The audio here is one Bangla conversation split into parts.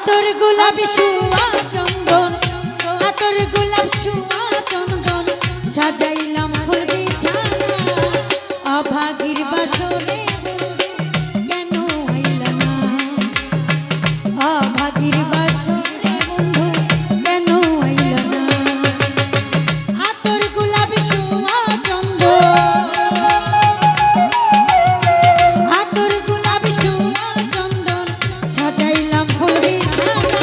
আতর গোলাপ সুয়া চন্দন, আতর গোলাপ সুয়া চন্দন, সাজাইলাম ফুল বিছানা। অভাগীর বাসরে কেন আইলা না, অভাগীর বাসরে বন্ধু কেন আইলা না। আতর গোলাপ সুয়া চন্দন, আতর গোলাপ সুয়া চন্দন, সাজাইলাম ফুল বিছানা।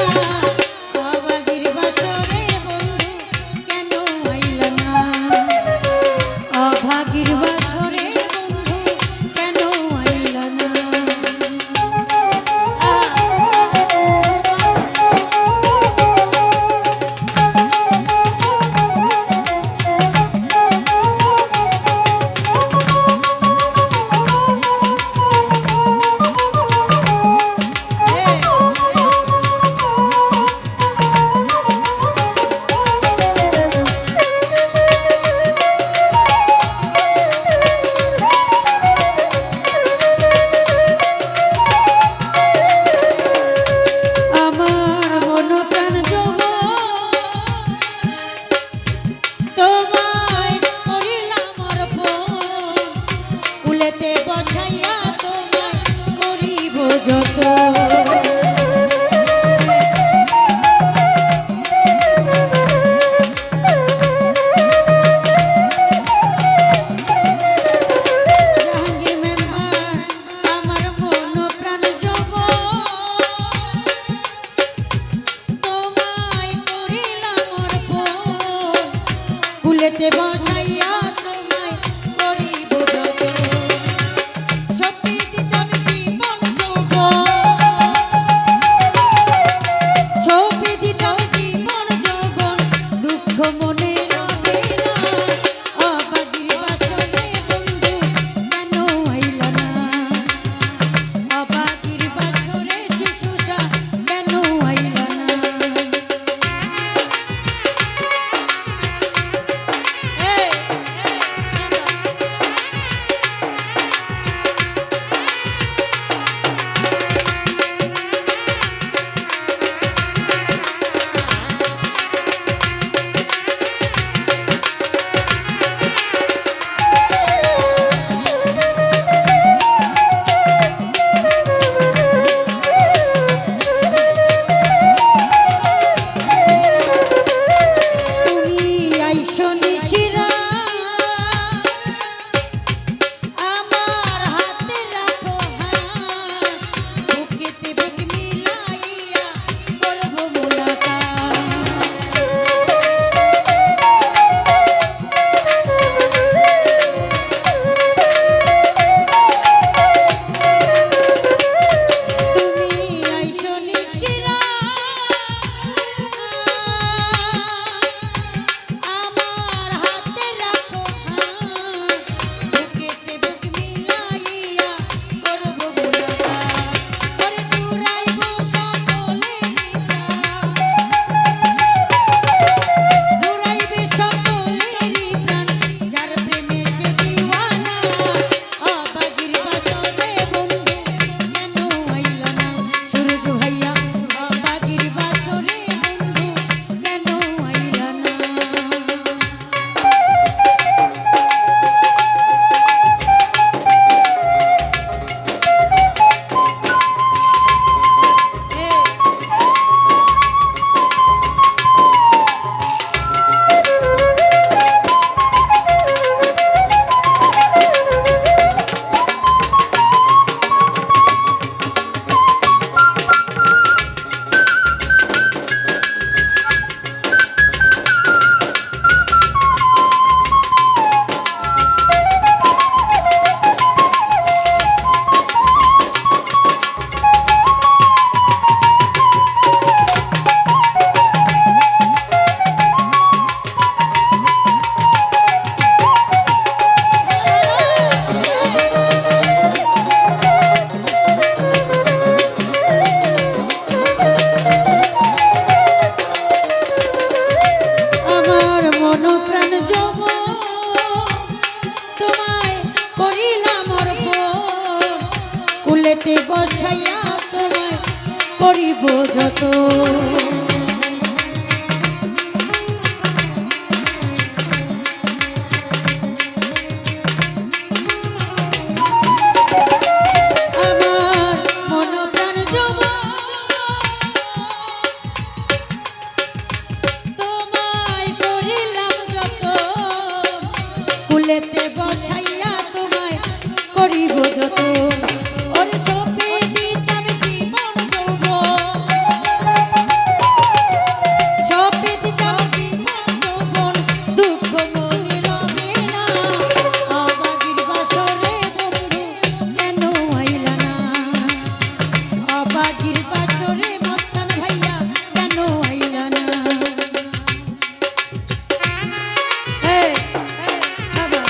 যত আমার মন প্রাণ তোমায় করিলাম যত কুলেতে বসাইয়া তোমায় করিব যত ওরে সপে দিতাম জীবন যৌবন সপে দিতাম জীবন যৌবন দুঃখ মনে রবে না অবাগির বাসরে বন্ধু কেন আইলা না অবাগির বাসরে মস্তান ভাইয়া কেন আইলা না বাবা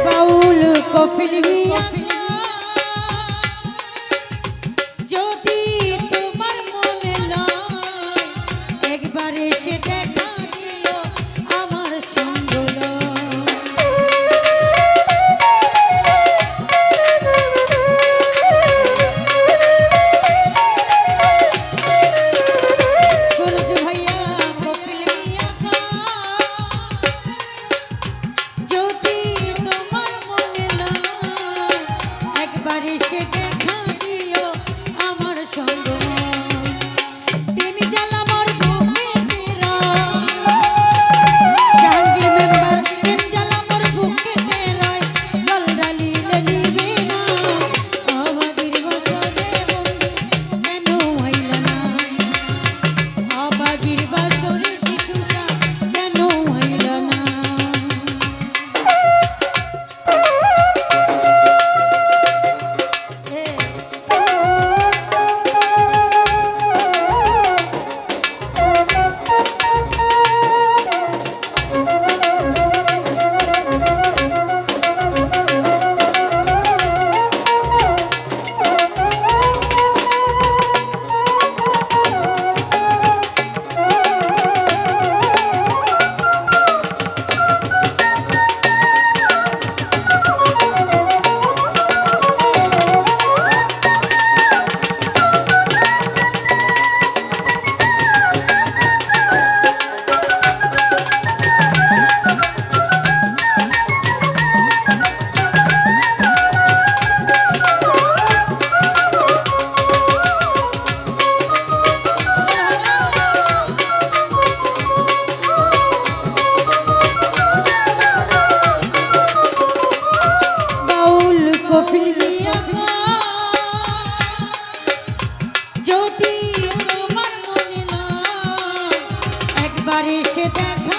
বাউল কফিল মিয়া যদি তোমার মনে লয় একবার এসে দেখা দিও আমার সঙ্গ সূরজ ভাইয়া কফিল মিয়া যদি তোমার মনে লয় একবার এসে দেখা দিও আমার সঙ্গ প্রেম জ্বালা মোর বুকেতে রয় জাহাঙ্গীর মেম্বার প্রেম জ্বালা মোর বুকেতে রয় জল ঢালিলে নিবে না অবাগির বাসরে বন্ধু কেন আইলা না অবাগির বাসরে শিশুসা কেন আইলা না বাউল কফিল মিয়া যদি তোমার মনে লয় একবার এসে দেখা